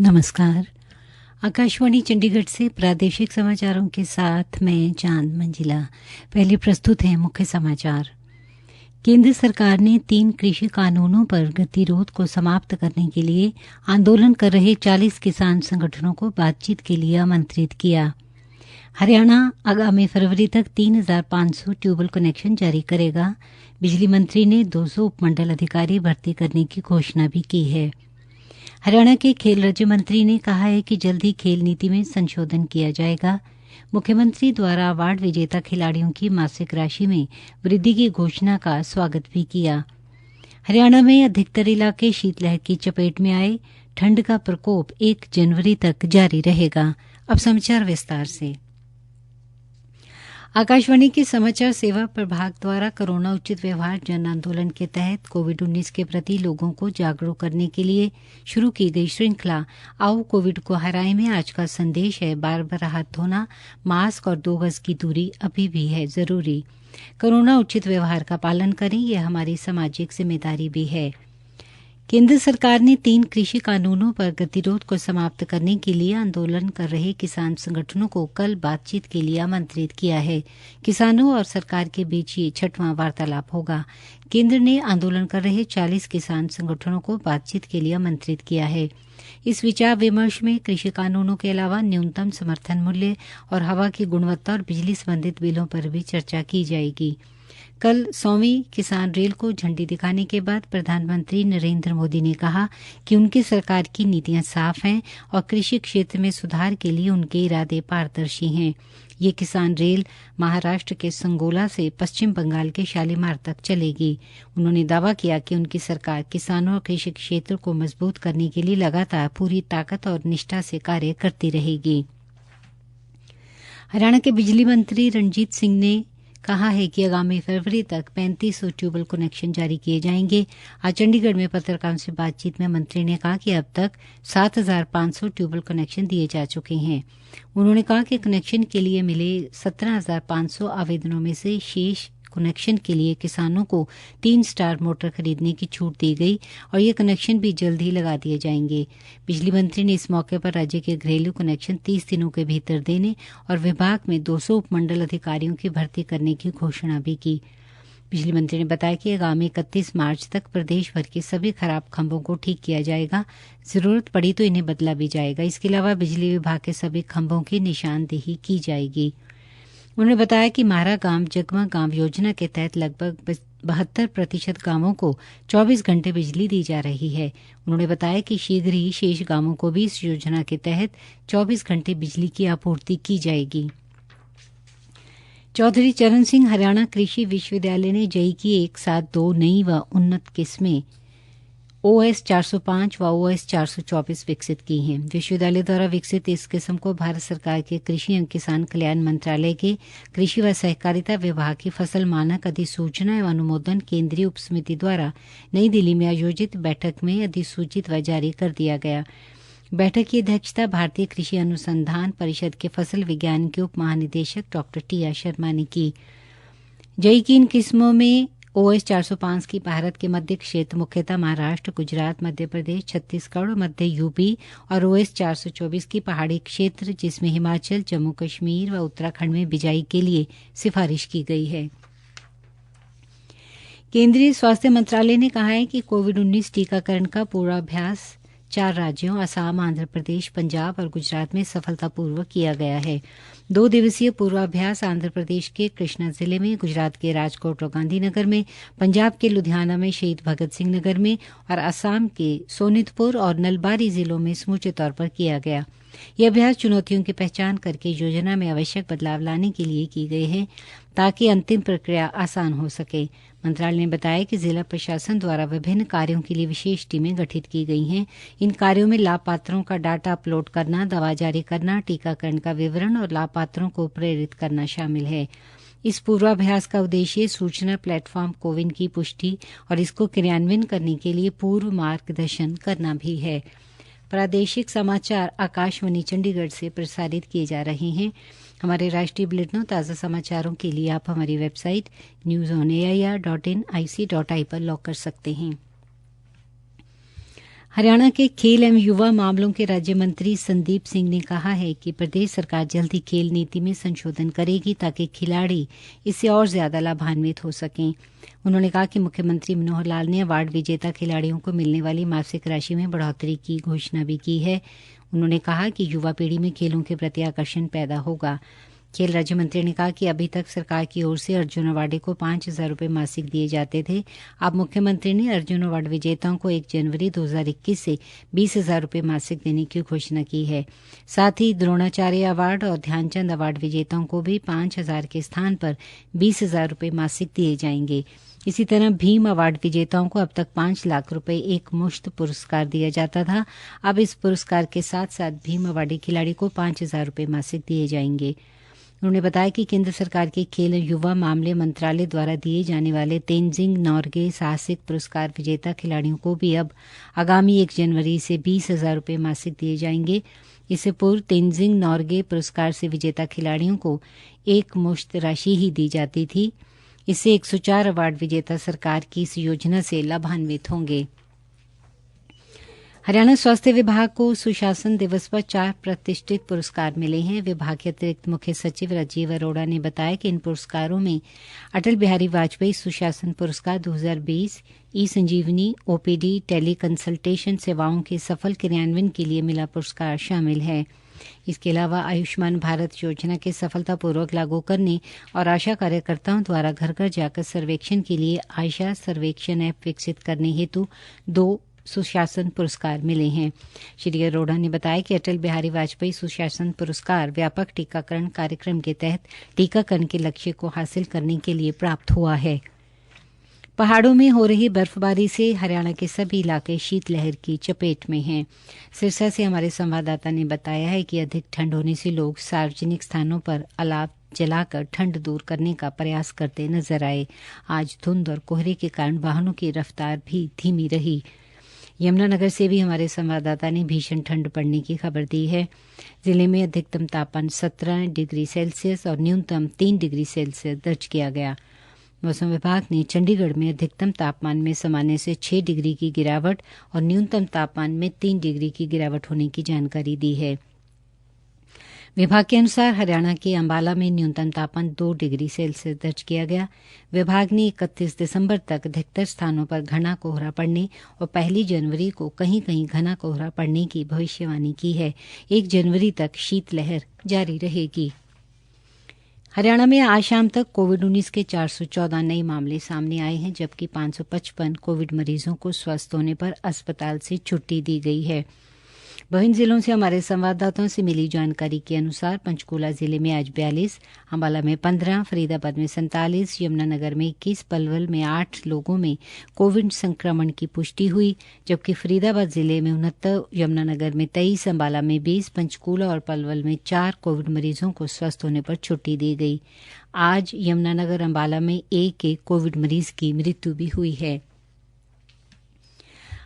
नमस्कार। आकाशवाणी चंडीगढ़ से प्रादेशिक समाचारों के साथ मैं चांद मंजिला। पहले प्रस्तुत हैं मुख्य समाचार। केंद्र सरकार ने 3 कृषि कानूनों पर गतिरोध को समाप्त करने के लिए आंदोलन कर रहे 40 किसान संगठनों को बातचीत के लिए आमंत्रित किया। हरियाणा आगामी फरवरी तक 3500 ट्यूबवेल कनेक्शन जारी करेगा। बिजली मंत्री ने 200 उपमंडल अधिकारी भर्ती करने की घोषणा भी की है। हरियाणा के खेल राज्य मंत्री ने कहा है कि जल्द ही खेल नीति में संशोधन किया जाएगा। मुख्यमंत्री द्वारा अवार्ड विजेता खिलाड़ियों की मासिक राशि में वृद्धि की घोषणा का स्वागत भी किया। हरियाणा में अधिकतर इलाके शीतलहर की चपेट में आए। ठंड का प्रकोप 1 जनवरी तक जारी रहेगा। अब समाचार विस्तार से। आकाशवाणी के समाचार सेवा प्रभाग द्वारा कोरोना उचित व्यवहार जन आंदोलन के तहत कोविड-19 के प्रति लोगों को जागरूक करने के लिए शुरू की गई श्रृंखला आओ कोविड को हराएं में आज का संदेश है बार-बार हाथ धोना, मास्क और 2 गज की दूरी अभी भी है ज़रूरी। कोरोना उचित व्यवहार का पालन करें, यह हमारी सामाजिक जिम्मेदारी भी है। केंद्र सरकार ने 3 कृषि कानूनों पर गतिरोध को समाप्त करने के लिए आंदोलन कर रहे किसान संगठनों को कल बातचीत के लिए आमंत्रित किया है। किसानों और सरकार के बीच ये 6वां वार्तालाप होगा। केंद्र ने आंदोलन कर रहे 40 किसान संगठनों को बातचीत के लिए आमंत्रित किया है। इस विचार विमर्श में कृषि कानूनों के अलावा न्यूनतम समर्थन मूल्य और हवा की गुणवत्ता और बिजली संबंधित बिलों पर भी चर्चा की जाएगी। कल 100वीं किसान रेल को झंडी दिखाने के बाद प्रधानमंत्री नरेंद्र मोदी ने कहा कि उनकी सरकार की नीतियां साफ हैं और कृषि क्षेत्र में सुधार के लिए उनके इरादे पारदर्शी हैं। ये किसान रेल महाराष्ट्र के संगोला से पश्चिम बंगाल के शालीमार तक चलेगी। उन्होंने दावा किया कि उनकी सरकार किसानों और कृषि क्षेत्र को मजबूत करने के लिए लगातार पूरी ताकत और निष्ठा से कार्य करती रहेगी। हरियाणा के बिजली मंत्री रणजीत सिंह ने कहा है कि आगामी फरवरी तक 3500 ट्यूबवेल कनेक्शन जारी किए जाएंगे। आज चंडीगढ़ में पत्रकारों से बातचीत में मंत्री ने कहा कि अब तक 7500 ट्यूबवेल कनेक्शन दिए जा चुके हैं। उन्होंने कहा कि कनेक्शन के लिए मिले 17500 आवेदनों में से शेष कनेक्शन के लिए किसानों को 3 स्टार मोटर खरीदने की छूट दी गई और ये कनेक्शन भी जल्द ही लगा दिए जाएंगे। बिजली मंत्री ने इस मौके पर राज्य के घरेलू कनेक्शन 30 दिनों के भीतर देने और विभाग में 200 उपमंडल अधिकारियों की भर्ती करने की घोषणा भी की। बिजली मंत्री ने बताया कि आगामी 31 मार्च तक प्रदेश भर के सभी खराब खंभों को ठीक किया जाएगा। जरूरत पड़ी तो इन्हें बदला भी जाएगा। इसके अलावा बिजली विभाग के सभी खंभों की निशानदेही की जाएगी। उन्होंने बताया कि म्हारा गांव जगमग गांव योजना के तहत लगभग 72% गांवों को 24 घंटे बिजली दी जा रही है। उन्होंने बताया कि शीघ्र ही शेष गांवों को भी इस योजना के तहत 24 घंटे बिजली की आपूर्ति की जाएगी। चौधरी चरण सिंह हरियाणा कृषि विश्वविद्यालय ने जेईई की 172 नई व उन्नत किस्में OS 405 व OS 424 विकसित की हैं। विश्वविद्यालय द्वारा विकसित इस किस्म को भारत सरकार के कृषि एवं किसान कल्याण मंत्रालय के कृषि व सहकारिता विभाग की फसल मानक अधिसूचना एवं अनुमोदन केंद्रीय उप समिति द्वारा नई दिल्ली में आयोजित बैठक में अधिसूचित व जारी कर दिया गया। बैठक की अध्यक्षता भारतीय कृषि अनुसंधान परिषद के फसल विज्ञान के उप महानिदेशक डॉक्टर टी.आर. शर्मा ने की। जेईई की इन किस्मों में OS 405 की भारत के मध्य क्षेत्र मुख्यतः महाराष्ट्र, गुजरात, मध्य प्रदेश, छत्तीसगढ़ और मध्य यूपी और OS 424 की पहाड़ी क्षेत्र जिसमें हिमाचल, जम्मू कश्मीर व उत्तराखंड में बिजाई के लिए सिफारिश की गई है। केंद्रीय स्वास्थ्य मंत्रालय ने कहा है कि कोविड-19 टीकाकरण का पूर्वाभ्यास 4 राज्यों असम, आंध्र प्रदेश, पंजाब और गुजरात में सफलतापूर्वक किया गया है। 2 दिवसीय पूर्वाभ्यास आंध्र प्रदेश के कृष्णा जिले में, गुजरात के राजकोट और गांधीनगर में, पंजाब के लुधियाना में, शहीद भगत सिंह नगर में और असम के सोनितपुर और नलबारी जिलों में समूचे तौर पर किया गया। ये अभ्यास चुनौतियों की पहचान करके योजना में आवश्यक बदलाव लाने के लिए की गए हैं ताकि अंतिम प्रक्रिया आसान हो सके। मंत्रालय ने बताया कि जिला प्रशासन द्वारा विभिन्न कार्यों के लिए विशेष टीमें गठित की गई हैं। इन कार्यों में लाभपात्रों का डाटा अपलोड करना, दवा जारी करना, टीकाकरण का विवरण और लाभपात्रों को प्रेरित करना शामिल है। इस पूर्वाभ्यास का उद्देश्य सूचना प्लेटफॉर्म कोविन की पुष्टि और इसको क्रियान्वयन करने के लिए पूर्व मार्गदर्शन करना भी है। प्रादेशिक समाचार आकाशवाणी चंडीगढ़ से प्रसारित किए जा रहे हैं। हमारे राष्ट्रीय बुलेटिनों ताज़ा समाचारों के लिए आप हमारी वेबसाइट newsonair.in/IC.in पर लॉग कर सकते हैं। हरियाणा के खेल एवं युवा मामलों के राज्य मंत्री संदीप सिंह ने कहा है कि प्रदेश सरकार जल्द ही खेल नीति में संशोधन करेगी ताकि खिलाड़ी इससे और ज्यादा लाभान्वित हो सकें। उन्होंने कहा कि मुख्यमंत्री मनोहर लाल ने अवार्ड विजेता खिलाड़ियों को मिलने वाली मासिक राशि में बढ़ोतरी की घोषणा भी की है। उन्होंने कहा कि युवा पीढ़ी में खेलों के प्रति आकर्षण पैदा होगा। खेल राज्य मंत्री ने कहा कि अभी तक सरकार की ओर से अर्जुन अवार्डी को 5,000 रुपये मासिक दिए जाते थे। अब मुख्यमंत्री ने अर्जुन अवार्ड विजेताओं को 1 जनवरी 2021 से 20,000 रुपये मासिक देने की घोषणा की है। साथ ही द्रोणाचार्य अवार्ड और ध्यानचंद अवार्ड विजेताओं को भी 5,000 के स्थान पर 20,000 रुपये मासिक दिए जाएंगे। इसी तरह भीम अवार्ड विजेताओं को अब तक 5 लाख रुपए एक मुश्त पुरस्कार दिया जाता था। अब इस पुरस्कार के साथ साथ भीम अवार्डी खिलाड़ी को 5,000 रुपये मासिक दिए जाएंगे। उन्होंने बताया कि केंद्र सरकार के खेल और युवा मामले मंत्रालय द्वारा दिए जाने वाले तेनजिंग नोर्गे साहसिक पुरस्कार विजेता खिलाड़ियों को भी अब आगामी 1 जनवरी से 20,000 रुपये मासिक दिए जाएंगे। इससे पूर्व तेनजिंग नोर्गे पुरस्कार से विजेता खिलाड़ियों को एक मुश्त राशि ही दी जाती थी। इससे 104 अवार्ड विजेता सरकार की इस योजना से लाभान्वित होंगे। हरियाणा स्वास्थ्य विभाग को सुशासन दिवस पर 4 प्रतिष्ठित पुरस्कार मिले हैं। विभाग के अतिरिक्त मुख्य सचिव राजीव अरोड़ा ने बताया कि इन पुरस्कारों में अटल बिहारी वाजपेयी सुशासन पुरस्कार 2020, ई संजीवनी, ओपीडी, टेली कंसल्टेशन सेवाओं के सफल क्रियान्वयन के लिए मिला पुरस्कार शामिल है। इसके अलावा आयुष्मान भारत योजना के सफलतापूर्वक लागू करने और आशा कार्यकर्ताओं द्वारा घर घर जाकर सर्वेक्षण के लिए आयशा सर्वेक्षण ऐप विकसित करने हेतु 2 सुशासन पुरस्कार मिले हैं। श्री अरोड़ा ने बताया कि अटल बिहारी वाजपेयी सुशासन पुरस्कार व्यापक टीकाकरण कार्यक्रम के तहत टीकाकरण के लक्ष्य को हासिल करने के लिए प्राप्त हुआ है। पहाड़ों में हो रही बर्फबारी से हरियाणा के सभी इलाके शीतलहर की चपेट में हैं। सिरसा से हमारे संवाददाता ने बताया है कि अधिक ठंड होने से लोग सार्वजनिक स्थानों पर अलाव जलाकर ठंड दूर करने का प्रयास करते नजर आए। आज धुंध और कोहरे के कारण वाहनों की रफ्तार भी धीमी रही। यमुनानगर से भी हमारे संवाददाता ने भीषण ठंड पड़ने की खबर दी है। जिले में अधिकतम तापमान 17 डिग्री सेल्सियस और न्यूनतम 3 डिग्री सेल्सियस दर्ज किया गया। मौसम विभाग ने चंडीगढ़ में अधिकतम तापमान में सामान्य से 6 डिग्री की गिरावट और न्यूनतम तापमान में 3 डिग्री की गिरावट होने की जानकारी दी है। विभाग के अनुसार हरियाणा के अंबाला में न्यूनतम तापमान 2 डिग्री सेल्सियस दर्ज किया गया। विभाग ने 31 दिसंबर तक अधिकतर स्थानों पर घना कोहरा पड़ने और 1 जनवरी को कहीं-कहीं घना कोहरा पड़ने की भविष्यवाणी की है। 1 जनवरी तक शीतलहर जारी रहेगी। हरियाणा में आज शाम तक कोविड-19 के 414 नए मामले सामने आए हैं, जबकि 555 कोविड मरीजों को स्वस्थ होने पर अस्पताल से छुट्टी दी गई है। विभिन्न जिलों से हमारे संवाददाताओं से मिली जानकारी के अनुसार पंचकूला जिले में आज 42, अम्बाला में 15, फरीदाबाद में 47, यमुनानगर में 21, पलवल में 8 लोगों में कोविड संक्रमण की पुष्टि हुई, जबकि फरीदाबाद जिले में 69, यमुनानगर में 23, अम्बाला में 20, पंचकूला और पलवल में 4 कोविड मरीजों को स्वस्थ होने पर छुट्टी दी गई। आज यमुनानगर, अम्बाला में एक कोविड मरीज की मृत्यु भी हुई है।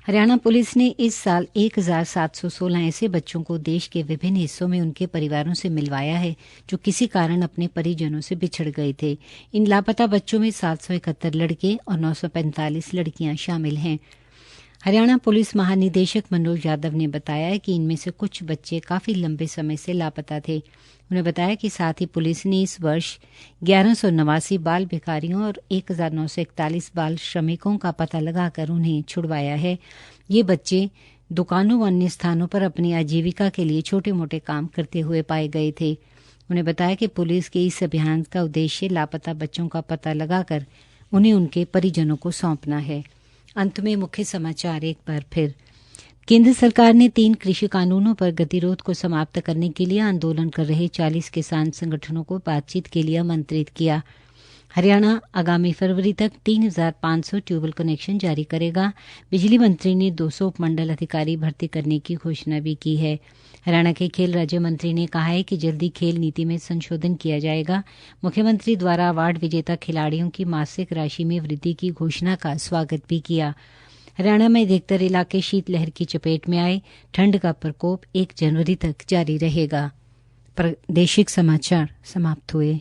हरियाणा पुलिस ने इस साल 1716 ऐसे बच्चों को देश के विभिन्न हिस्सों में उनके परिवारों से मिलवाया है जो किसी कारण अपने परिजनों से बिछड़ गए थे। इन लापता बच्चों में 771 लड़के और 945 लड़कियां शामिल हैं। हरियाणा पुलिस महानिदेशक मनोज यादव ने बताया कि इनमें से कुछ बच्चे काफी लंबे समय से लापता थे। उन्होंने बताया कि साथ ही पुलिस ने इस वर्ष 1189 बाल भिखारियों और 1941 बाल श्रमिकों का पता लगाकर उन्हें छुड़वाया है। ये बच्चे दुकानों व अन्य स्थानों पर अपनी आजीविका के लिए छोटे मोटे काम करते हुए पाए गए थे। उन्होंने बताया कि पुलिस के इस अभियान का उद्देश्य लापता बच्चों का पता लगाकर उन्हें उनके परिजनों को सौंपना है। अंत में मुख्य समाचार एक बार फिर। केंद्र सरकार ने 3 कृषि कानूनों पर गतिरोध को समाप्त करने के लिए आंदोलन कर रहे 40 किसान संगठनों को बातचीत के लिए आमंत्रित किया। हरियाणा आगामी फरवरी तक 3,500 ट्यूबवेल कनेक्शन जारी करेगा। बिजली मंत्री ने 200 उपमंडल अधिकारी भर्ती करने की घोषणा भी की है। हरियाणा के खेल राज्य मंत्री ने कहा है कि जल्दी खेल नीति में संशोधन किया जाएगा। मुख्यमंत्री द्वारा अवार्ड विजेता खिलाड़ियों की मासिक राशि में वृद्धि की घोषणा का स्वागत भी किया। हरियाणा में अधिकतर इलाके शीतलहर की चपेट में आए। ठंड का प्रकोप 1 जनवरी तक जारी रहेगा। प्रादेशिक समाचार समाप्त हुए।